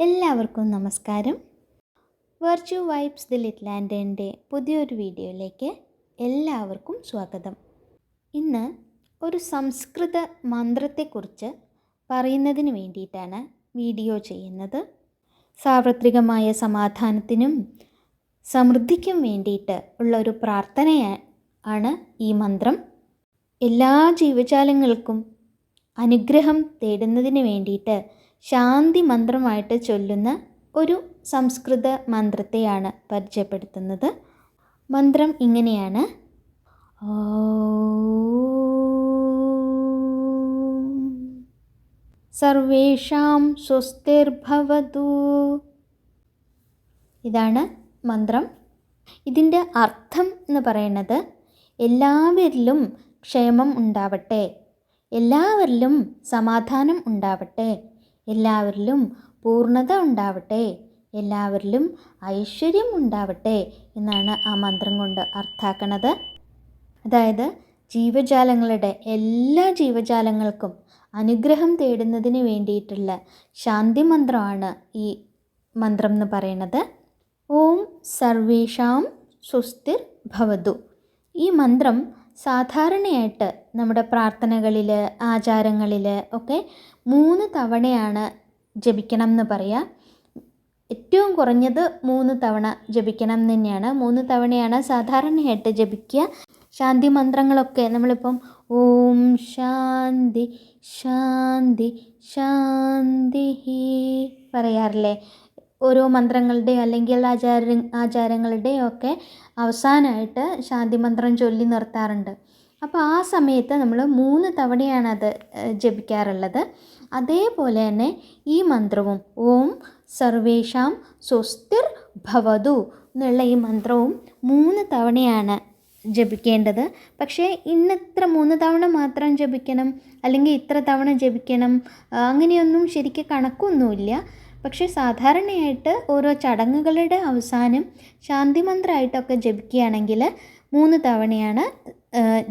എല്ലാവർക്കും നമസ്കാരം. Virtual vibes the little ആൻഡിൻ്റെ പുതിയൊരു വീഡിയോയിലേക്ക് എല്ലാവർക്കും സ്വാഗതം. ഇന്ന് ഒരു സംസ്കൃത മന്ത്രത്തെക്കുറിച്ച് പറയുന്നതിന് വേണ്ടിയിട്ടാണ് വീഡിയോ ചെയ്യുന്നത്. സാർവത്രികമായ സമാധാനത്തിനും സമൃദ്ധിക്കും വേണ്ടിയിട്ട് ഉള്ള ഒരു പ്രാർത്ഥനയാണ് ഈ മന്ത്രം. എല്ലാ ജീവജാലങ്ങൾക്കും അനുഗ്രഹം തേടുന്നതിന് വേണ്ടിയിട്ട് ശാന്തി മന്ത്രമായിട്ട് ചൊല്ലുന്ന ഒരു സംസ്കൃത മന്ത്രത്തെയാണ് പരിചയപ്പെടുത്തുന്നത്. മന്ത്രം ഇങ്ങനെയാണ്: സർവേഷാം സ്വസ്തിർഭവതു. ഇതാണ് മന്ത്രം. ഇതിൻ്റെ അർത്ഥം എന്ന് പറയുന്നത് എല്ലാവരിലും ക്ഷേമം ഉണ്ടാവട്ടെ, എല്ലാവരിലും സമാധാനം ഉണ്ടാവട്ടെ, എല്ലാവരിലും പൂർണ്ണത ഉണ്ടാവട്ടെ, എല്ലാവരിലും ഐശ്വര്യം ഉണ്ടാവട്ടെ എന്നാണ് ആ മന്ത്രം കൊണ്ട് അർത്ഥാക്കണത്. അതായത് എല്ലാ ജീവജാലങ്ങൾക്കും അനുഗ്രഹം തേടുന്നതിന് വേണ്ടിയിട്ടുള്ള ശാന്തി മന്ത്രമാണ് ഈ മന്ത്രം എന്ന് പറയുന്നത്. ഓം സർവേഷാം സ്വസ്തിർ ഭവതു. ഈ മന്ത്രം സാധാരണയായിട്ട് നമ്മുടെ പ്രാർത്ഥനകളിൽ, ആചാരങ്ങളിൽ ഒക്കെ 3 തവണയാണ് ജപിക്കണം എന്ന് പറയാം. ഏറ്റവും കുറഞ്ഞത് 3 തവണ ജപിക്കണം എന്ന് തന്നെയാണ്. 3 തവണയാണ് സാധാരണയായിട്ട് ജപിക്കുക. ശാന്തി മന്ത്രങ്ങളൊക്കെ നമ്മളിപ്പം ഓം ശാന്തി ശാന്തി ശാന്തി പറയാറില്ലേ? ഓരോ മന്ത്രങ്ങളുടെയോ അല്ലെങ്കിൽ ആചാരങ്ങളുടെയോ ഒക്കെ അവസാനമായിട്ട് ശാന്തി മന്ത്രം ചൊല്ലി നിർത്താറുണ്ട്. അപ്പോൾ ആ സമയത്ത് നമ്മൾ 3 തവണയാണ് അത് ജപിക്കാറുള്ളത്. അതേപോലെ തന്നെ ഈ മന്ത്രവും ഓം സർവേഷാം സ്വസ്തിർ ഭവതു എന്നുള്ള ഈ മന്ത്രവും 3 തവണയാണ് ജപിക്കേണ്ടത്. പക്ഷേ ഇന്നിത്ര 3 തവണ മാത്രം ജപിക്കണം അല്ലെങ്കിൽ ഇത്ര തവണ ജപിക്കണം അങ്ങനെയൊന്നും ശരിക്കും കണക്കൊന്നുമില്ല. പക്ഷേ സാധാരണയായിട്ട് ഓരോ ചടങ്ങുകളുടെ അവസാനം ശാന്തി മന്ത്രമായിട്ടൊക്കെ ജപിക്കുകയാണെങ്കിൽ 3 തവണയാണ്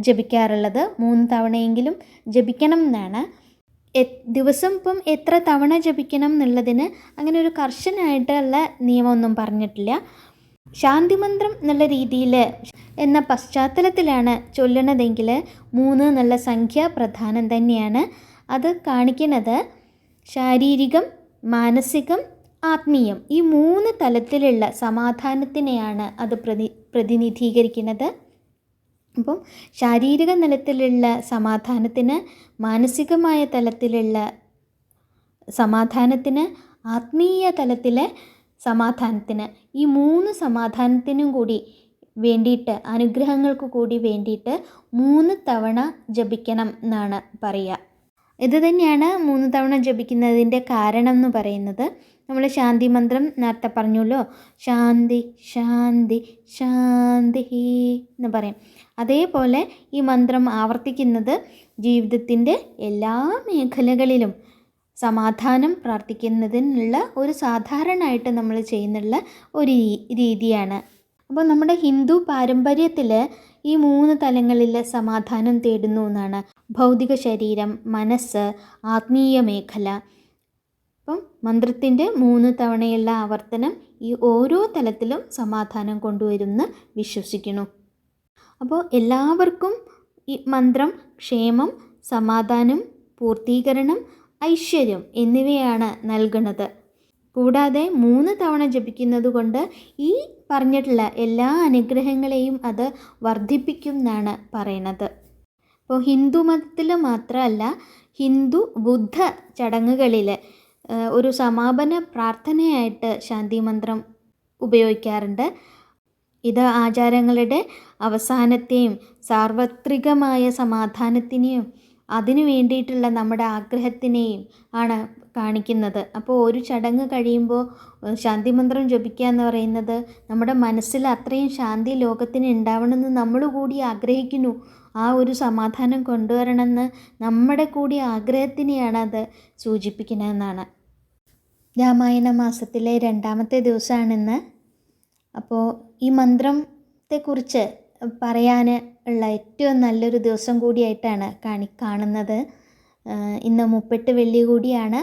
ജപിക്കാറുള്ളത്. 3 തവണയെങ്കിലും ജപിക്കണം എന്നാണ്. ദിവസം ഇപ്പം എത്ര തവണ ജപിക്കണം എന്നുള്ളതിന് അങ്ങനെ ഒരു കർശനമായിട്ടുള്ള നിയമമൊന്നും പറഞ്ഞിട്ടില്ല. ശാന്തി മന്ത്രം എന്നുള്ള രീതിയിൽ എന്ന പശ്ചാത്തലത്തിലാണ് ചൊല്ലണതെങ്കിൽ 3 എന്നുള്ള സംഖ്യ പ്രധാനം തന്നെയാണ്. അത് കാണിക്കുന്നത് ശാരീരികം, മാനസികം, ആത്മീയം ഈ 3 തലത്തിലുള്ള സമാധാനത്തിനെയാണ് അത് പ്രതിനിധീകരിക്കുന്നത്. അപ്പം ശാരീരിക തലത്തിലുള്ള സമാധാനത്തിന്, മാനസികമായ തലത്തിലുള്ള സമാധാനത്തിന്, ആത്മീയ തലത്തിലെ സമാധാനത്തിന്, ഈ 3 സമാധാനത്തിനും കൂടി വേണ്ടിയിട്ട്, അനുഗ്രഹങ്ങൾക്ക് കൂടി വേണ്ടിയിട്ട് 3 തവണ ജപിക്കണം എന്നാണ് പറയുക. ഇത് തന്നെയാണ് 3 തവണ ജപിക്കുന്നതിൻ്റെ കാരണം എന്ന് പറയുന്നത്. നമ്മൾ ശാന്തി മന്ത്രം നേരത്തെ പറഞ്ഞല്ലോ, ശാന്തി ശാന്തി ശാന്തി എന്ന് പറയും. അതേപോലെ ഈ മന്ത്രം ആവർത്തിക്കുന്നത് ജീവിതത്തിൻ്റെ എല്ലാ മേഖലകളിലും സമാധാനം പ്രാർത്ഥിക്കുന്നതിനുള്ള ഒരു സാധാരണമായിട്ട് നമ്മൾ ചെയ്യുന്നുള്ള ഒരു രീതിയാണ്. അപ്പോൾ നമ്മുടെ ഹിന്ദു പാരമ്പര്യത്തിൽ ഈ 3 തലങ്ങളിൽ സമാധാനം തേടുന്നു എന്നാണ്. ഭൗതിക ശരീരം, മനസ്സ്, ആത്മീയ മേഖല. അപ്പം മന്ത്രത്തിൻ്റെ 3 തവണയുള്ള ആവർത്തനം ഈ ഓരോ തലത്തിലും സമാധാനം കൊണ്ടുവരുമെന്ന് വിശ്വസിക്കുന്നു. അപ്പോൾ എല്ലാവർക്കും ഈ മന്ത്രം ക്ഷേമം, സമാധാനം, പൂർത്തീകരണം, ഐശ്വര്യം എന്നിവയാണ് നൽകുന്നത്. കൂടാതെ 3 തവണ ജപിക്കുന്നത് കൊണ്ട് ഈ പറഞ്ഞിട്ടുള്ള എല്ലാ അനുഗ്രഹങ്ങളെയും അത് വർദ്ധിപ്പിക്കും എന്നാണ് പറയണത്. ഇപ്പോൾ ഹിന്ദു മതത്തിൽ മാത്രമല്ല, ഹിന്ദു ബുദ്ധ ചടങ്ങുകളിൽ ഒരു സമാപന പ്രാർത്ഥനയായിട്ട് ശാന്തി മന്ത്രം ഉപയോഗിക്കാറുണ്ട്. ഇത് ആചാരങ്ങളുടെ അവസാനത്തെയും സാർവത്രികമായ സമാധാനത്തിനെയും അതിനു വേണ്ടിയിട്ടുള്ള നമ്മുടെ ആഗ്രഹത്തിനെയും ആണ് കാണിക്കുന്നത്. അപ്പോൾ ഒരു ചടങ്ങ് കഴിയുമ്പോൾ ശാന്തി മന്ത്രം ജപിക്കുക എന്ന് പറയുന്നത് നമ്മുടെ മനസ്സിൽ അത്രയും ശാന്തി ലോകത്തിന് ഉണ്ടാവണമെന്ന് നമ്മൾ കൂടി ആഗ്രഹിക്കുന്നു. ആ ഒരു സമാധാനം കൊണ്ടുവരണമെന്ന് നമ്മുടെ കൂടി ആഗ്രഹത്തിനെയാണ് അത് സൂചിപ്പിക്കുന്നതെന്നാണ്. രാമായണ മാസത്തിലെ 2ാമത്തെ ദിവസമാണിന്ന്. അപ്പോൾ ഈ മന്ത്രത്തെക്കുറിച്ച് പറയാൻ ഉള്ള ഏറ്റവും നല്ലൊരു ദിവസം കൂടിയായിട്ടാണ് കാണുന്നത്. ഇന്ന് 38 വെള്ളി കൂടിയാണ്.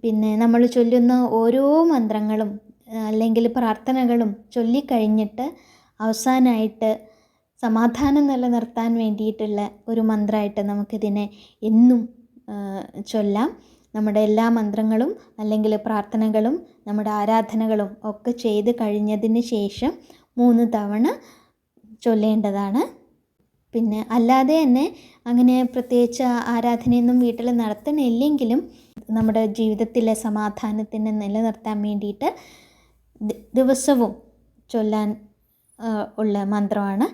പിന്നെ നമ്മൾ ചൊല്ലുന്ന ഓരോ മന്ത്രങ്ങളും അല്ലെങ്കിൽ പ്രാർത്ഥനകളും ചൊല്ലിക്കഴിഞ്ഞിട്ട് അവസാനമായിട്ട് സമാധാനം നിലനിർത്താൻ വേണ്ടിയിട്ടുള്ള ഒരു മന്ത്രമായിട്ട് നമുക്കിതിനെ എന്നും ചൊല്ലാം. നമ്മുടെ എല്ലാ മന്ത്രങ്ങളും അല്ലെങ്കിൽ പ്രാർത്ഥനകളും നമ്മുടെ ആരാധനകളും ഒക്കെ ചെയ്ത് കഴിഞ്ഞതിന് ശേഷം 3 തവണ ചൊല്ലേണ്ടതാണ്. പിന്നെ അല്ലാതെ തന്നെ അങ്ങനെ പ്രത്യേകിച്ച് ആരാധനയൊന്നും വീട്ടിൽ നടത്തണില്ലെങ്കിലും നമ്മുടെ ജീവിതത്തിലെ സമാധാനത്തിനെ നിലനിർത്താൻ വേണ്ടിയിട്ട് ദിവസവും ചൊല്ലാൻ ഉള്ള മന്ത്രമാണ്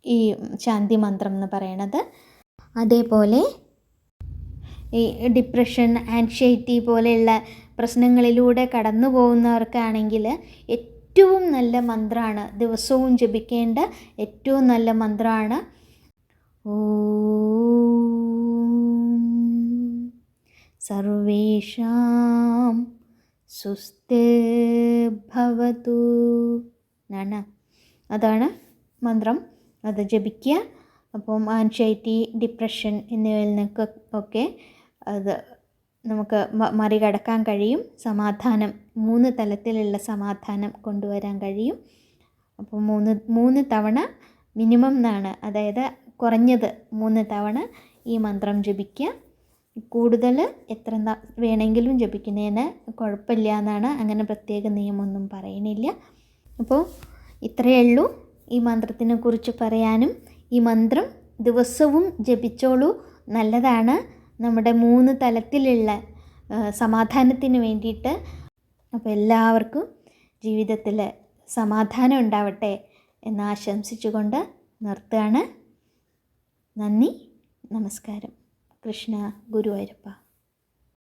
ഈ ശാന്തി മന്ത്രം എന്ന് പറയണത്. അതേപോലെ ഈ ഡിപ്രഷൻ, ആൻസൈറ്റി പോലെയുള്ള പ്രശ്നങ്ങളിലൂടെ കടന്നു പോകുന്നവർക്കാണെങ്കിൽ ഏറ്റവും നല്ല മന്ത്രമാണ്, ദിവസവും ജപിക്കേണ്ട ഏറ്റവും നല്ല മന്ത്രമാണ് ഓം സർവേഷാം സുസ്ഥിർഭവതു എന്നാണ്. അതാണ് മന്ത്രം. അത് ജപിക്കുക. അപ്പം ആൻസൈറ്റി, ഡിപ്രഷൻ എന്നിവയിൽ നിന്നൊക്കെ അത് നമുക്ക് മറികടക്കാൻ കഴിയും. സമാധാനം, 3 തലത്തിലുള്ള സമാധാനം കൊണ്ടുവരാൻ കഴിയും. അപ്പോൾ 3 തവണ മിനിമം എന്നാണ്, അതായത് കുറഞ്ഞത് 3 തവണ ഈ മന്ത്രം ജപിക്കുക. കൂടുതൽ എത്ര വേണമെങ്കിലും ജപിക്കുന്നതിന് കുഴപ്പമില്ല എന്നാണ്, അങ്ങനെ പ്രത്യേക നിയമമൊന്നും പറയണില്ല. അപ്പോൾ ഇത്രയേ ഉള്ളൂ ഈ മന്ത്രത്തിനെ കുറിച്ച് പറയാനും. ഈ മന്ത്രം ദിവസവും ജപിച്ചോളൂ, നല്ലതാണ് നമ്മുടെ 3 തലത്തിലുള്ള സമാധാനത്തിന് വേണ്ടിയിട്ട്. അപ്പോൾ എല്ലാവർക്കും ജീവിതത്തിൽ സമാധാനം ഉണ്ടാവട്ടെ എന്ന് ആശംസിച്ചുകൊണ്ട് നിർത്തുകയാണ്. നന്ദി, നമസ്കാരം. കൃഷ്ണ ഗുരുവായൂരപ്പ.